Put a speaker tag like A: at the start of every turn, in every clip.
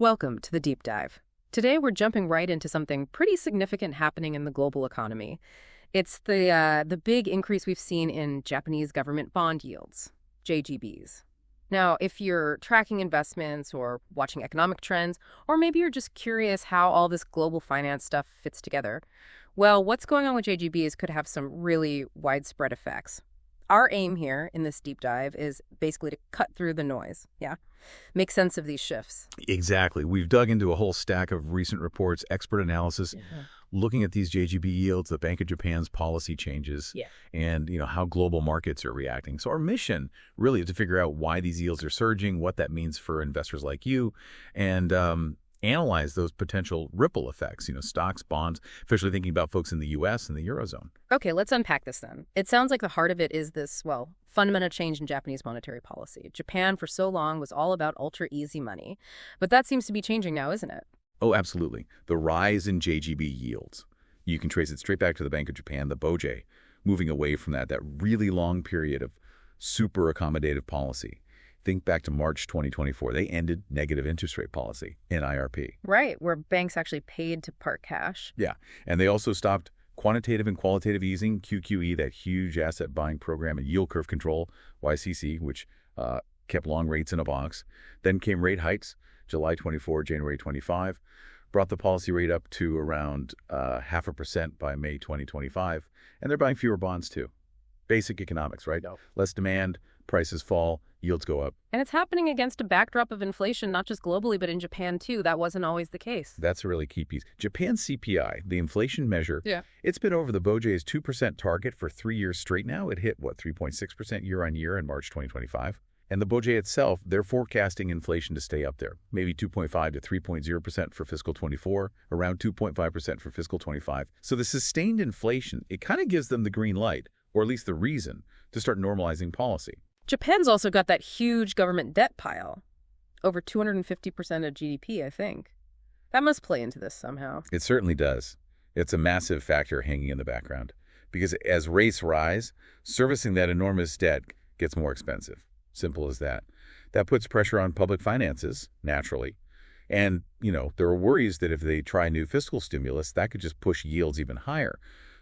A: Welcome to the Deep Dive. Today we're jumping right into something pretty significant happening in the global economy. It's the big increase we've seen in Japanese government bond yields, JGBs. Now, if you're tracking investments or watching economic trends, or maybe you're just curious how all this global finance stuff fits together, well, what's going on with JGBs could have some really widespread effects. Our aim here in this deep dive is basically to cut through the noise, make sense of these shifts.
B: Exactly. We've dug into a whole stack of recent reports, expert analysis, looking at these JGB yields, the Bank of Japan's policy changes, and how global markets are reacting. So our mission really is to figure out why these yields are surging, what that means for investors like you, and analyze those potential ripple effects, stocks, bonds, especially thinking about folks in the U.S. and the Eurozone.
A: Okay, let's unpack this then. It sounds like the heart of it is this, fundamental change in Japanese monetary policy. Japan for so long was all about ultra-easy money, but that seems to be changing now, isn't it?
B: Oh, absolutely. The rise in JGB yields. You can trace it straight back to the Bank of Japan, the BOJ, moving away from that really long period of super accommodative policy. Think back to March 2024. They ended negative interest rate policy in IRP.
A: Right, where banks actually paid to park cash.
B: Yeah, and they also stopped quantitative and qualitative easing, QQE, that huge asset buying program, and yield curve control, YCC, which kept long rates in a box. Then came rate hikes, July 24, January 25, brought the policy rate up to around 0.5% by May 2025, and they're buying fewer bonds too. Basic economics, right?
C: No.
B: Less demand, prices fall, yields go up.
A: And it's happening against a backdrop of inflation, not just globally, but in Japan too. That wasn't always the case.
B: That's a really key piece. Japan's CPI, the inflation measure, it's been over the BOJ's 2% target for 3 years straight now. It hit, 3.6% year on year in March 2025. And the BOJ itself, they're forecasting inflation to stay up there, maybe 2.5 to 3.0% for fiscal 24, around 2.5% for fiscal 25. So the sustained inflation, it kind of gives them the green light, or at least the reason, to start normalizing policy.
A: Japan's also got that huge government debt pile, over 250% of GDP, I think. That must play into this somehow.
B: It certainly does. It's a massive factor hanging in the background, because as rates rise, servicing that enormous debt gets more expensive. Simple as that. That puts pressure on public finances, naturally. And, there are worries that if they try new fiscal stimulus, that could just push yields even higher.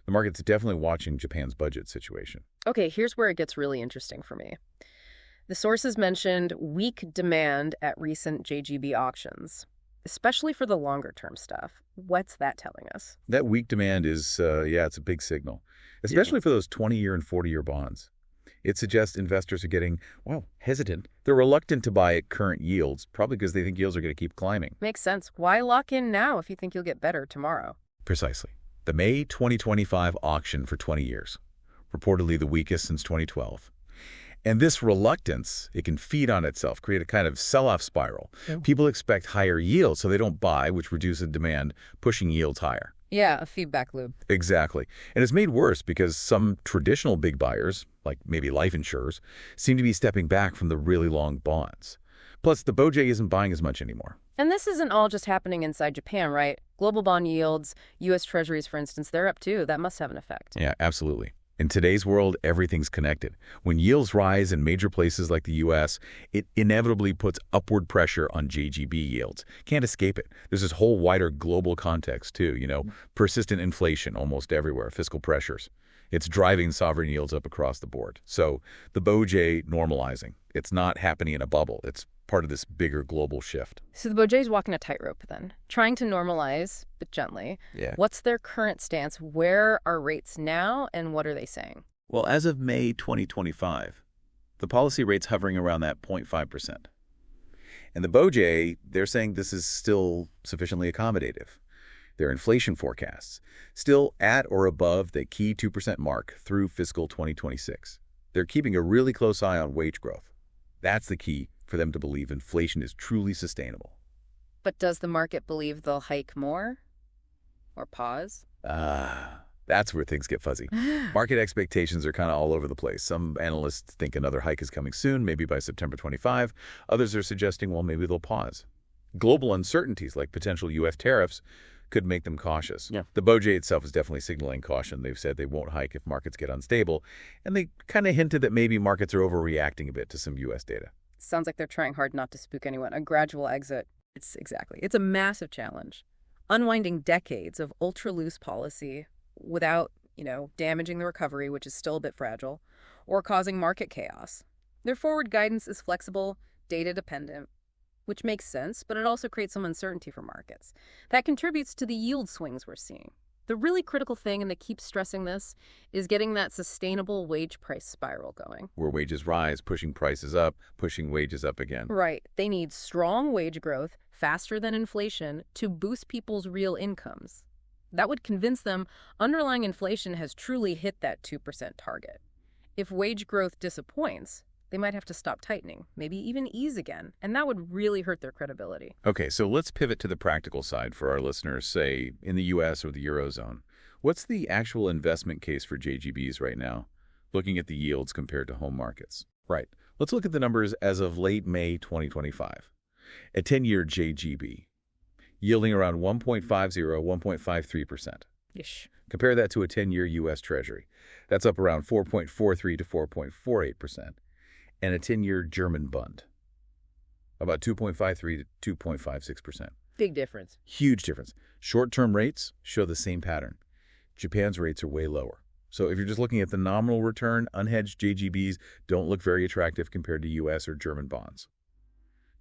B: The market's definitely watching Japan's budget situation.
A: Okay, here's where it gets really interesting for me. The sources mentioned weak demand at recent JGB auctions, especially for the longer-term stuff. What's that telling us?
B: That weak demand is, it's a big signal, especially for those 20-year and 40-year bonds. It suggests investors are getting, hesitant. They're reluctant to buy at current yields, probably because they think yields are going to keep climbing.
A: Makes sense. Why lock in now if you think you'll get better tomorrow?
B: Precisely. The May 2025 auction for 20 years, reportedly the weakest since 2012. And this reluctance, it can feed on itself, create a kind of sell-off spiral. People expect higher yields, so they don't buy, which reduces demand, pushing yields higher.
A: Yeah, a feedback loop.
B: Exactly. And it's made worse because some traditional big buyers, like maybe life insurers, seem to be stepping back from the really long bonds. Plus, the BOJ isn't buying as much anymore.
A: And this isn't all just happening inside Japan, right? Global bond yields, U.S. Treasuries, for instance, they're up too. That must have an effect.
B: Yeah, absolutely. In today's world, everything's connected. When yields rise in major places like the U.S., it inevitably puts upward pressure on JGB yields. Can't escape it. There's this whole wider global context too, persistent inflation almost everywhere, fiscal pressures. It's driving sovereign yields up across the board. So the BOJ normalizing, it's not happening in a bubble. It's part of this bigger global shift.
A: So the BOJ's walking a tightrope then, trying to normalize, but gently.
B: Yeah.
A: What's their current stance? Where are rates now, and what are they saying?
B: Well, as of May 2025, the policy rate's hovering around that 0.5%. And the BOJ, they're saying this is still sufficiently accommodative. Their inflation forecasts, still at or above the key 2% mark through fiscal 2026. They're keeping a really close eye on wage growth. That's the key for them to believe inflation is truly sustainable.
A: But does the market believe they'll hike more? Or pause?
B: That's where things get fuzzy. Market expectations are kind of all over the place. Some analysts think another hike is coming soon, maybe by September 25. Others are suggesting, maybe they'll pause. Global uncertainties like potential U.S. tariffs could make them cautious.
C: Yeah.
B: The BOJ itself is definitely signaling caution. They've said they won't hike if markets get unstable, and they kind of hinted that maybe markets are overreacting a bit to some U.S. data.
A: Sounds like they're trying hard not to spook anyone. A gradual exit. It's a massive challenge. Unwinding decades of ultra-loose policy without, damaging the recovery, which is still a bit fragile, or causing market chaos. Their forward guidance is flexible, data-dependent, which makes sense, but it also creates some uncertainty for markets. That contributes to the yield swings we're seeing. The really critical thing, and they keep stressing this, is getting that sustainable wage price spiral going.
B: Where wages rise, pushing prices up, pushing wages up again.
A: Right. They need strong wage growth, faster than inflation, to boost people's real incomes. That would convince them underlying inflation has truly hit that 2% target. If wage growth disappoints, they might have to stop tightening, maybe even ease again, and that would really hurt their credibility.
B: Okay, so let's pivot to the practical side for our listeners, say, in the U.S. or the Eurozone. What's the actual investment case for JGBs right now, looking at the yields compared to home markets? Right. Let's look at the numbers as of late May 2025. A 10-year JGB, yielding around 1.50, 1.53%.
A: Ish.
B: Compare that to a 10-year U.S. Treasury. That's up around 4.43 to 4.48%. And a 10-year German Bund, about 2.53 to 2.56%.
A: Big difference.
B: Huge difference. Short-term rates show the same pattern. Japan's rates are way lower. So if you're just looking at the nominal return, unhedged JGBs don't look very attractive compared to U.S. or German bonds.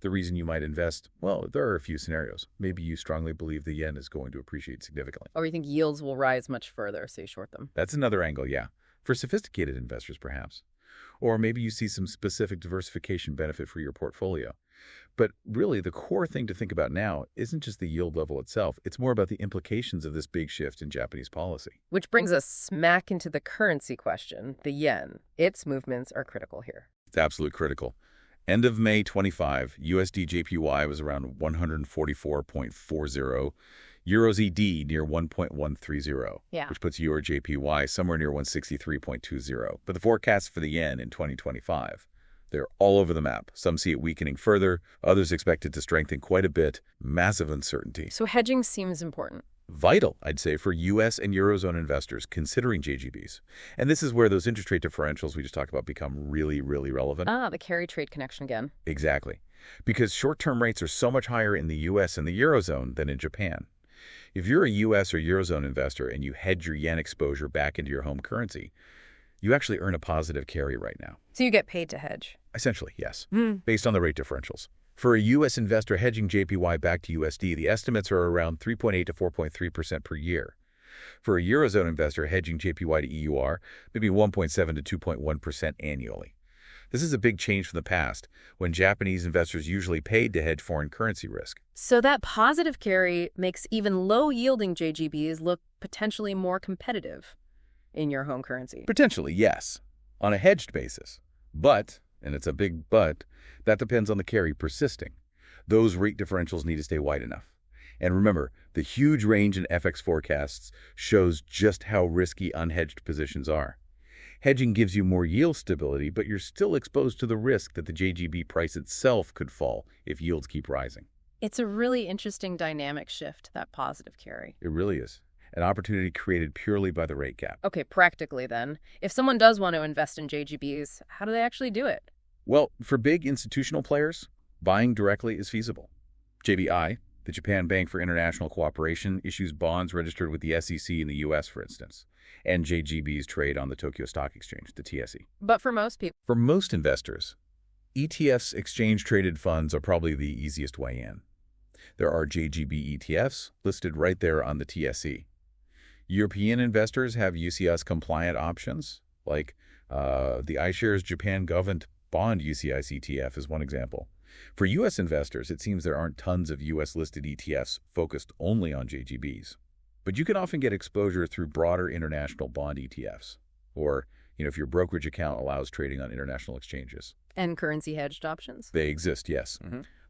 B: The reason you might invest, well, there are a few scenarios. Maybe you strongly believe the yen is going to appreciate significantly.
A: Or you think yields will rise much further, so you short them.
B: That's another angle, yeah. For sophisticated investors, perhaps. Or maybe you see some specific diversification benefit for your portfolio. But really, the core thing to think about now isn't just the yield level itself. It's more about the implications of this big shift in Japanese policy.
A: Which brings us smack into the currency question, the yen. Its movements are critical here.
B: It's absolutely critical. End of May 25, USD JPY was around 144.40. Euros ED near 1.130, which puts Euro JPY somewhere near 163.20. But the forecasts for the yen in 2025, they're all over the map. Some see it weakening further, others expect it to strengthen quite a bit. Massive uncertainty.
A: So hedging seems important.
B: Vital, I'd say, for U.S. and Eurozone investors considering JGBs. And this is where those interest rate differentials we just talked about become really, really relevant.
A: The carry trade connection again.
B: Exactly. Because short-term rates are so much higher in the U.S. and the Eurozone than in Japan. If you're a U.S. or Eurozone investor and you hedge your yen exposure back into your home currency, you actually earn a positive carry right now.
A: So you get paid to hedge?
B: Essentially, yes, based on the rate differentials. For a U.S. investor hedging JPY back to USD, the estimates are around 3.8 to 4.3% per year. For a Eurozone investor hedging JPY to EUR, maybe 1.7 to 2.1% annually. This is a big change from the past, when Japanese investors usually paid to hedge foreign currency risk.
A: So that positive carry makes even low-yielding JGBs look potentially more competitive in your home currency.
B: Potentially, yes, on a hedged basis. But, and it's a big but, that depends on the carry persisting. Those rate differentials need to stay wide enough. And remember, the huge range in FX forecasts shows just how risky unhedged positions are. Hedging gives you more yield stability, but you're still exposed to the risk that the JGB price itself could fall if yields keep rising.
A: It's a really interesting dynamic shift, that positive carry.
B: It really is. An opportunity created purely by the rate gap.
A: Okay, practically then, if someone does want to invest in JGBs, how do they actually do it?
B: Well, for big institutional players, buying directly is feasible. JBI, the Japan Bank for International Cooperation, issues bonds registered with the SEC in the U.S., for instance. And JGBs trade on the Tokyo Stock Exchange, the TSE.
A: But for most people...
B: For most investors, ETFs, exchange-traded funds, are probably the easiest way in. There are JGB ETFs listed right there on the TSE. European investors have UCITS-compliant options, like the iShares Japan Government Bond UCITS ETF is one example. For U.S. investors, it seems there aren't tons of U.S.-listed ETFs focused only on JGBs. But you can often get exposure through broader international bond ETFs, or, if your brokerage account allows trading on international exchanges.
A: And currency hedged options?
B: They exist, yes.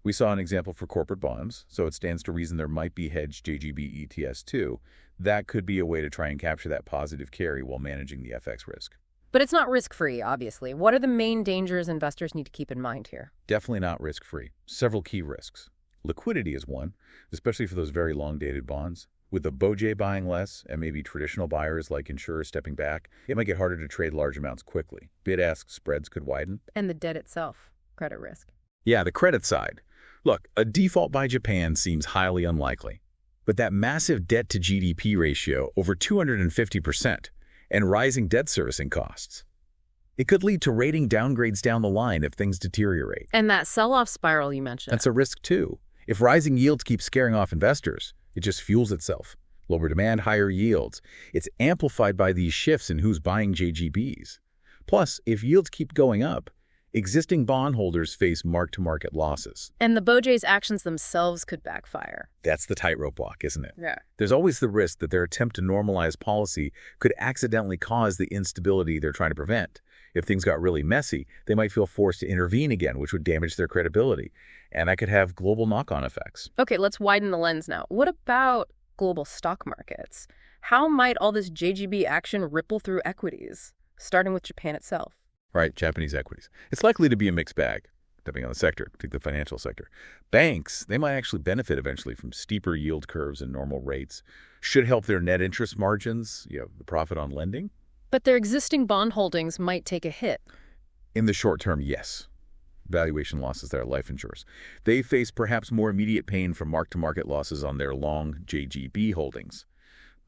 B: We saw an example for corporate bonds, so it stands to reason there might be hedged JGB ETFs too. That could be a way to try and capture that positive carry while managing the FX risk.
A: But it's not risk-free, obviously. What are the main dangers investors need to keep in mind here?
B: Definitely not risk-free. Several key risks. Liquidity is one, especially for those very long-dated bonds. With the BOJ buying less and maybe traditional buyers like insurers stepping back, it might get harder to trade large amounts quickly. Bid-ask spreads could widen.
A: And the debt itself, credit risk.
B: Yeah, the credit side. Look, a default by Japan seems highly unlikely. But that massive debt-to-GDP ratio over 250% and rising debt servicing costs, it could lead to rating downgrades down the line if things deteriorate.
A: And that sell-off spiral you mentioned.
B: That's a risk, too. If rising yields keep scaring off investors, it just fuels itself. Lower demand, higher yields. It's amplified by these shifts in who's buying JGBs. Plus, if yields keep going up, existing bondholders face mark-to-market losses.
A: And the BOJ's actions themselves could backfire.
B: That's the tightrope walk, isn't it?
A: Yeah.
B: There's always the risk that their attempt to normalize policy could accidentally cause the instability they're trying to prevent. If things got really messy, they might feel forced to intervene again, which would damage their credibility. And that could have global knock-on effects.
A: Okay, let's widen the lens now. What about global stock markets? How might all this JGB action ripple through equities, starting with Japan itself?
B: Right, Japanese equities. It's likely to be a mixed bag, depending on the sector, particularly the financial sector. Banks, they might actually benefit eventually from steeper yield curves and normal rates. Should help their net interest margins, the profit on lending.
A: But their existing bond holdings might take a hit.
B: In the short term, yes. Valuation losses there, life insurers. They face perhaps more immediate pain from mark-to-market losses on their long JGB holdings.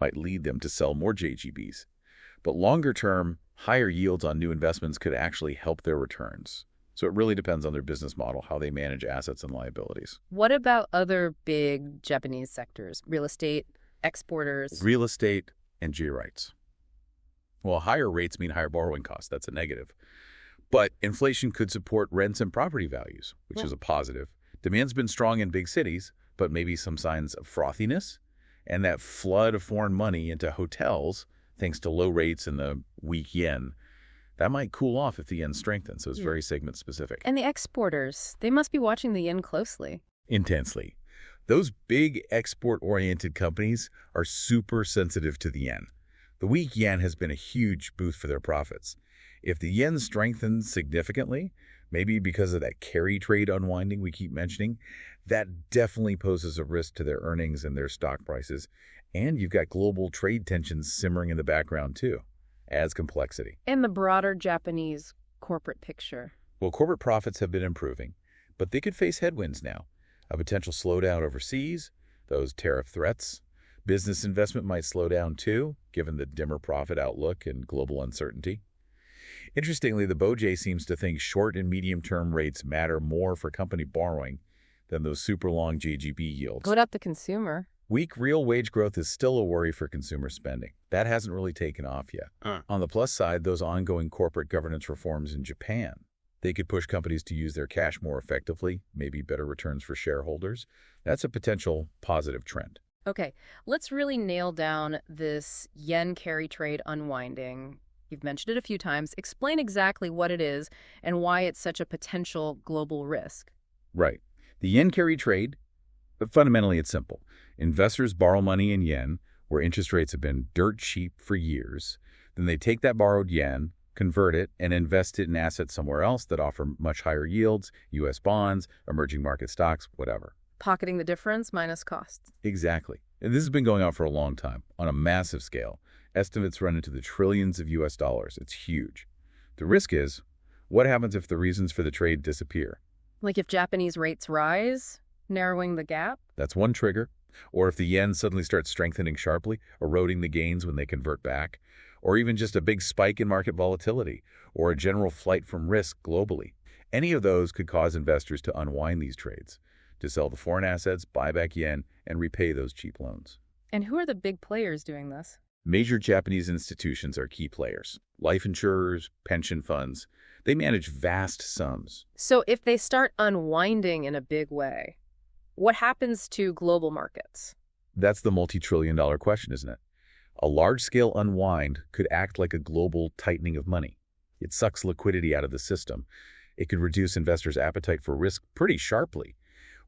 B: Might lead them to sell more JGBs. But longer term, higher yields on new investments could actually help their returns. So it really depends on their business model, how they manage assets and liabilities.
A: What about other big Japanese sectors? Real estate, exporters?
B: Real estate and J rights. Well, higher rates mean higher borrowing costs. That's a negative. But inflation could support rents and property values, which is a positive. Demand's been strong in big cities, but maybe some signs of frothiness. And that flood of foreign money into hotels, thanks to low rates and the weak yen, that might cool off if the yen strengthens. So it's very segment specific.
A: And the exporters, they must be watching the yen closely.
B: Intensely. Those big export-oriented companies are super sensitive to the yen. The weak yen has been a huge boost for their profits. If the yen strengthens significantly, maybe because of that carry trade unwinding we keep mentioning, that definitely poses a risk to their earnings and their stock prices. And you've got global trade tensions simmering in the background, too. Adds complexity.
A: And the broader Japanese corporate picture.
B: Well, corporate profits have been improving, but they could face headwinds now. A potential slowdown overseas, those tariff threats. Business investment might slow down, too, given the dimmer profit outlook and global uncertainty. Interestingly, the BOJ seems to think short and medium-term rates matter more for company borrowing than those super long JGB yields.
A: What about the consumer?
B: Weak real wage growth is still a worry for consumer spending. That hasn't really taken off yet. On the plus side, those ongoing corporate governance reforms in Japan, they could push companies to use their cash more effectively, maybe better returns for shareholders. That's a potential positive trend.
A: Okay, let's really nail down this yen carry trade unwinding. You've mentioned it a few times. Explain exactly what it is and why it's such a potential global risk.
B: Right. The yen carry trade, but fundamentally it's simple. Investors borrow money in yen, where interest rates have been dirt cheap for years. Then they take that borrowed yen, convert it, and invest it in assets somewhere else that offer much higher yields, U.S. bonds, emerging market stocks, whatever.
A: Pocketing the difference minus costs.
B: Exactly. And this has been going on for a long time, on a massive scale. Estimates run into the trillions of U.S. dollars. It's huge. The risk is, what happens if the reasons for the trade disappear?
A: Like if Japanese rates rise, narrowing the gap?
B: That's one trigger. Or if the yen suddenly starts strengthening sharply, eroding the gains when they convert back. Or even just a big spike in market volatility, or a general flight from risk globally. Any of those could cause investors to unwind these trades, to sell the foreign assets, buy back yen, and repay those cheap loans.
A: And who are the big players doing this?
B: Major Japanese institutions are key players. Life insurers, pension funds, they manage vast sums.
A: So if they start unwinding in a big way, what happens to global markets?
B: That's the multi-trillion-dollar question, isn't it? A large-scale unwind could act like a global tightening of money. It sucks liquidity out of the system. It could reduce investors' appetite for risk pretty sharply.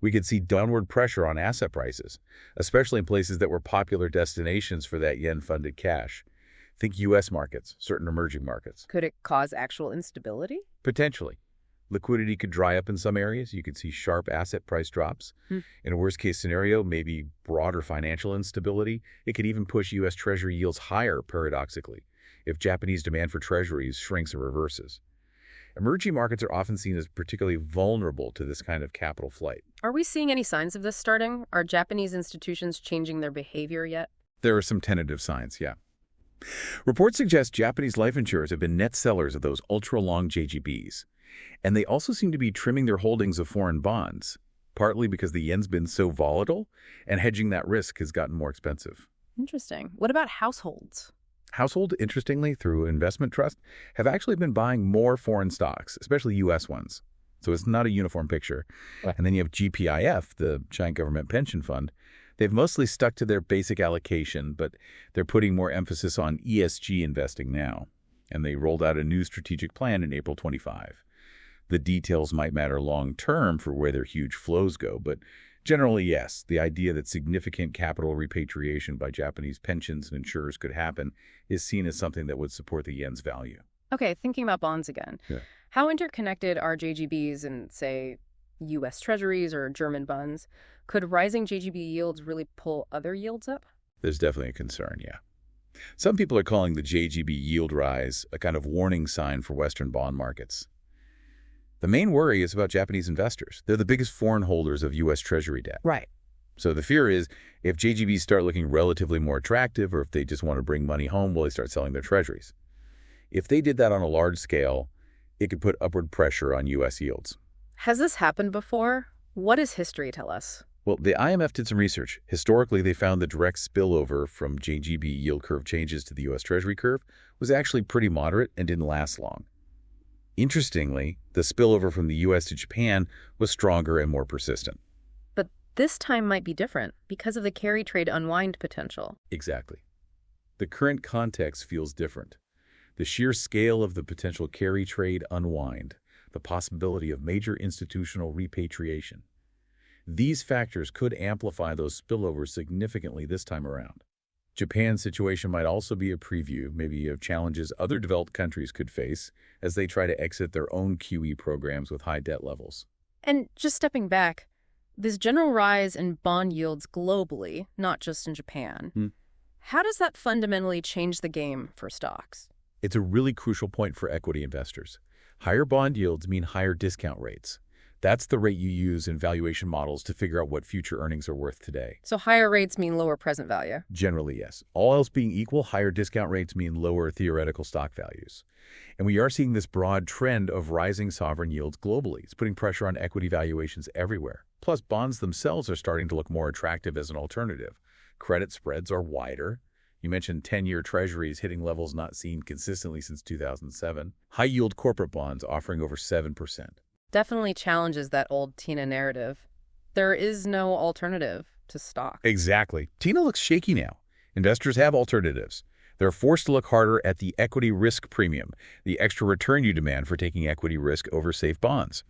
B: We could see downward pressure on asset prices, especially in places that were popular destinations for that yen-funded cash. Think U.S. markets, certain emerging markets.
A: Could it cause actual instability?
B: Potentially. Liquidity could dry up in some areas. You could see sharp asset price drops. In a worst-case scenario, maybe broader financial instability. It could even push U.S. Treasury yields higher, paradoxically, if Japanese demand for treasuries shrinks or reverses. Emerging markets are often seen as particularly vulnerable to this kind of capital flight.
A: Are we seeing any signs of this starting? Are Japanese institutions changing their behavior yet?
B: There are some tentative signs, yeah. Reports suggest Japanese life insurers have been net sellers of those ultra-long JGBs. And they also seem to be trimming their holdings of foreign bonds, partly because the yen's been so volatile, and hedging that risk has gotten more expensive.
A: Interesting. What about households?
B: Households, interestingly, through investment trust, have actually been buying more foreign stocks, especially U.S. ones. So it's not a uniform picture. Right. And then you have GPIF, the giant government pension fund. They've mostly stuck to their basic allocation, but they're putting more emphasis on ESG investing now. And they rolled out a new strategic plan in April 25. The details might matter long-term for where their huge flows go, but generally, yes, the idea that significant capital repatriation by Japanese pensions and insurers could happen is seen as something that would support the yen's value.
A: Okay, thinking about bonds again.
B: Yeah.
A: How interconnected are JGBs and, say, U.S. Treasuries or German bonds? Could rising JGB yields really pull other yields up?
B: There's definitely a concern, yeah. Some people are calling the JGB yield rise a kind of warning sign for Western bond markets. The main worry is about Japanese investors. They're the biggest foreign holders of U.S. Treasury debt.
A: Right.
B: So the fear is if JGBs start looking relatively more attractive or if they just want to bring money home, will they start selling their treasuries? If they did that on a large scale, it could put upward pressure on U.S. yields.
A: Has this happened before? What does history tell us?
B: Well, the IMF did some research. Historically, they found the direct spillover from JGB yield curve changes to the U.S. Treasury curve was actually pretty moderate and didn't last long. Interestingly, the spillover from the U.S. to Japan was stronger and more persistent.
A: But this time might be different because of the carry trade unwind potential.
B: Exactly. The current context feels different. The sheer scale of the potential carry trade unwind, the possibility of major institutional repatriation. These factors could amplify those spillovers significantly this time around. Japan's situation might also be a preview, maybe, of challenges other developed countries could face as they try to exit their own QE programs with high debt levels.
A: And just stepping back, this general rise in bond yields globally, not just in Japan, how does that fundamentally change the game for stocks?
B: It's a really crucial point for equity investors. Higher bond yields mean higher discount rates. That's the rate you use in valuation models to figure out what future earnings are worth today.
A: So higher rates mean lower present value?
B: Generally, yes. All else being equal, higher discount rates mean lower theoretical stock values. And we are seeing this broad trend of rising sovereign yields globally. It's putting pressure on equity valuations everywhere. Plus, bonds themselves are starting to look more attractive as an alternative. Credit spreads are wider. You mentioned 10-year treasuries hitting levels not seen consistently since 2007. High-yield corporate bonds offering over 7%.
A: Definitely challenges that old Tina narrative. There is no alternative to stock.
B: Exactly. Tina looks shaky now. Investors have alternatives. They're forced to look harder at the equity risk premium, the extra return you demand for taking equity risk over safe bonds.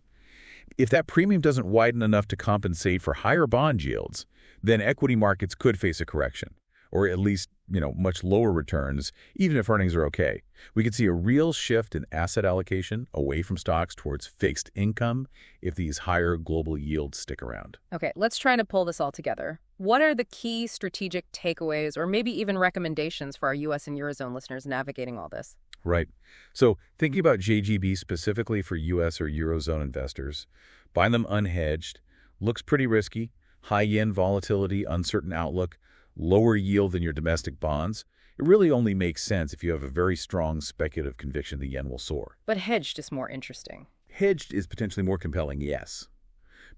B: If that premium doesn't widen enough to compensate for higher bond yields, then equity markets could face a correction, or at least, much lower returns, even if earnings are okay. We could see a real shift in asset allocation away from stocks towards fixed income if these higher global yields stick around.
A: Okay, let's try to pull this all together. What are the key strategic takeaways or maybe even recommendations for our U.S. and Eurozone listeners navigating all this?
B: Right. So thinking about JGB specifically for U.S. or Eurozone investors, buying them unhedged looks pretty risky. High yen volatility, uncertain outlook, lower yield than your domestic bonds. It really only makes sense if you have a very strong speculative conviction the yen will soar.
A: But hedged is more interesting.
B: Hedged is potentially more compelling, yes,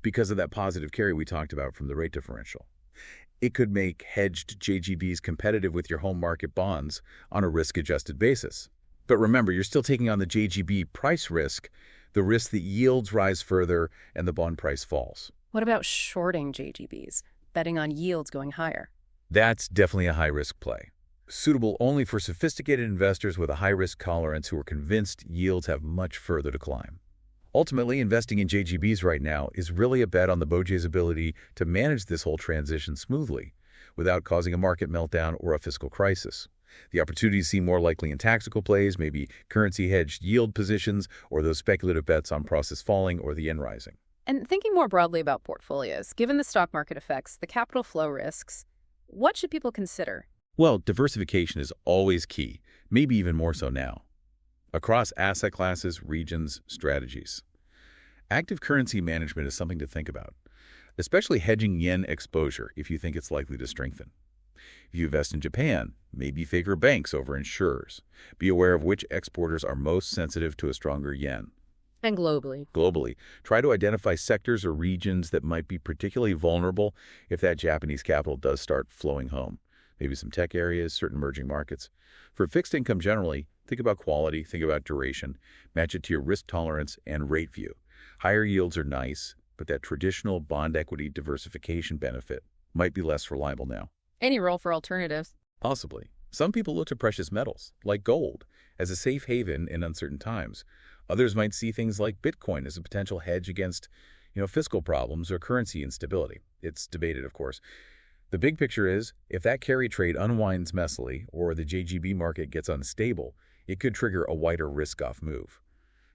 B: because of that positive carry we talked about from the rate differential. It could make hedged JGBs competitive with your home market bonds on a risk-adjusted basis. But remember, you're still taking on the JGB price risk, the risk that yields rise further and the bond price falls.
A: What about shorting JGBs, betting on yields going higher?
B: That's definitely a high-risk play. Suitable only for sophisticated investors with a high-risk tolerance who are convinced yields have much further to climb. Ultimately, investing in JGBs right now is really a bet on the BOJ's ability to manage this whole transition smoothly without causing a market meltdown or a fiscal crisis. The opportunities seem more likely in tactical plays, maybe currency-hedged yield positions, or those speculative bets on prices falling or the yen rising.
A: And thinking more broadly about portfolios, given the stock market effects, the capital flow risks, what should people consider?
B: Well, diversification is always key, maybe even more so now. across asset classes, regions, strategies. Active currency management is something to think about, especially hedging yen exposure if you think it's likely to strengthen. If you invest in Japan, maybe favor banks over insurers. Be aware of which exporters are most sensitive to a stronger yen.
A: And globally.
B: Globally, try to identify sectors or regions that might be particularly vulnerable if that Japanese capital does start flowing home. Maybe some tech areas, certain emerging markets. For fixed income generally, think about quality, think about duration, match it to your risk tolerance and rate view. Higher yields are nice, but that traditional bond equity diversification benefit might be less reliable now.
A: Any role for alternatives?
B: Possibly. Some people look to precious metals, like gold, as a safe haven in uncertain times. Others might see things like Bitcoin as a potential hedge against, fiscal problems or currency instability. It's debated, of course. The big picture is, if that carry trade unwinds messily or the JGB market gets unstable, it could trigger a wider risk-off move.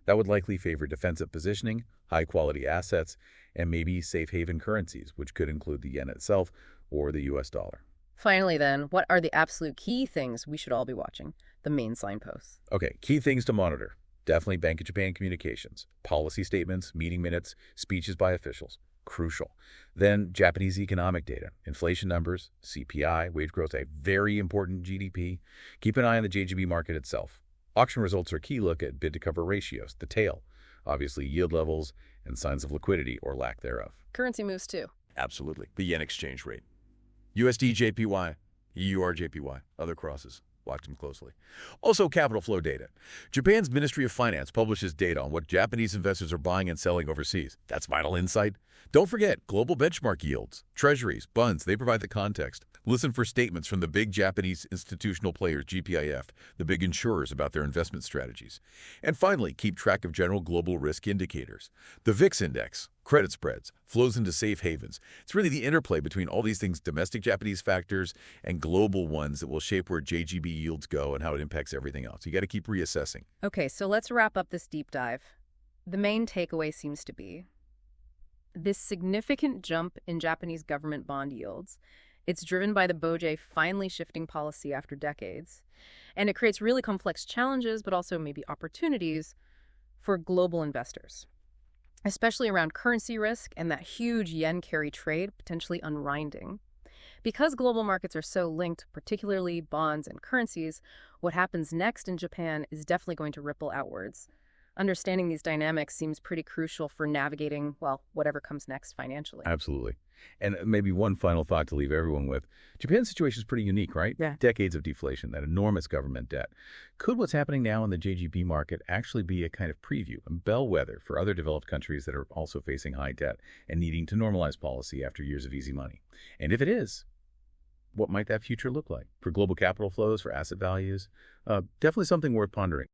B: That would likely favor defensive positioning, high-quality assets, and maybe safe haven currencies, which could include the yen itself or the US dollar.
A: Finally, then, what are the absolute key things we should all be watching? The main signposts.
B: Okay, key things to monitor. Definitely Bank of Japan communications, policy statements, meeting minutes, speeches by officials. Crucial. Then Japanese economic data, inflation numbers, CPI, wage growth, a very important GDP. Keep an eye on the JGB market itself. Auction results are a key look at bid-to-cover ratios, the tail, obviously yield levels, and signs of liquidity or lack thereof.
A: Currency moves too.
C: Absolutely. The yen exchange rate. USD JPY, EUR JPY, other crosses. Watch them closely. Also, capital flow data. Japan's Ministry of Finance publishes data on what Japanese investors are buying and selling overseas. That's vital insight. Don't forget global benchmark yields, treasuries, bonds, they provide the context. Listen for statements from the big Japanese institutional players, GPIF, the big insurers about their investment strategies. And finally, keep track of general global risk indicators. The VIX index, credit spreads, flows into safe havens. It's really the interplay between all these things, domestic Japanese factors and global ones, that will shape where JGB yields go and how it impacts everything else. You got to keep reassessing.
A: Okay, so let's wrap up this deep dive. The main takeaway seems to be this significant jump in Japanese government bond yields. It's driven by the BOJ finally shifting policy after decades. And it creates really complex challenges, but also maybe opportunities for global investors, especially around currency risk and that huge yen carry trade potentially unwinding. Because global markets are so linked, particularly bonds and currencies, what happens next in Japan is definitely going to ripple outwards. Understanding these dynamics seems pretty crucial for navigating, well, whatever comes next financially.
B: Absolutely. And maybe one final thought to leave everyone with. Japan's situation is pretty unique, right?
A: Yeah.
B: Decades of deflation, that enormous government debt. Could what's happening now in the JGB market actually be a kind of preview, a bellwether for other developed countries that are also facing high debt and needing to normalize policy after years of easy money? And if it is, what might that future look like for global capital flows, for asset values? Definitely something worth pondering.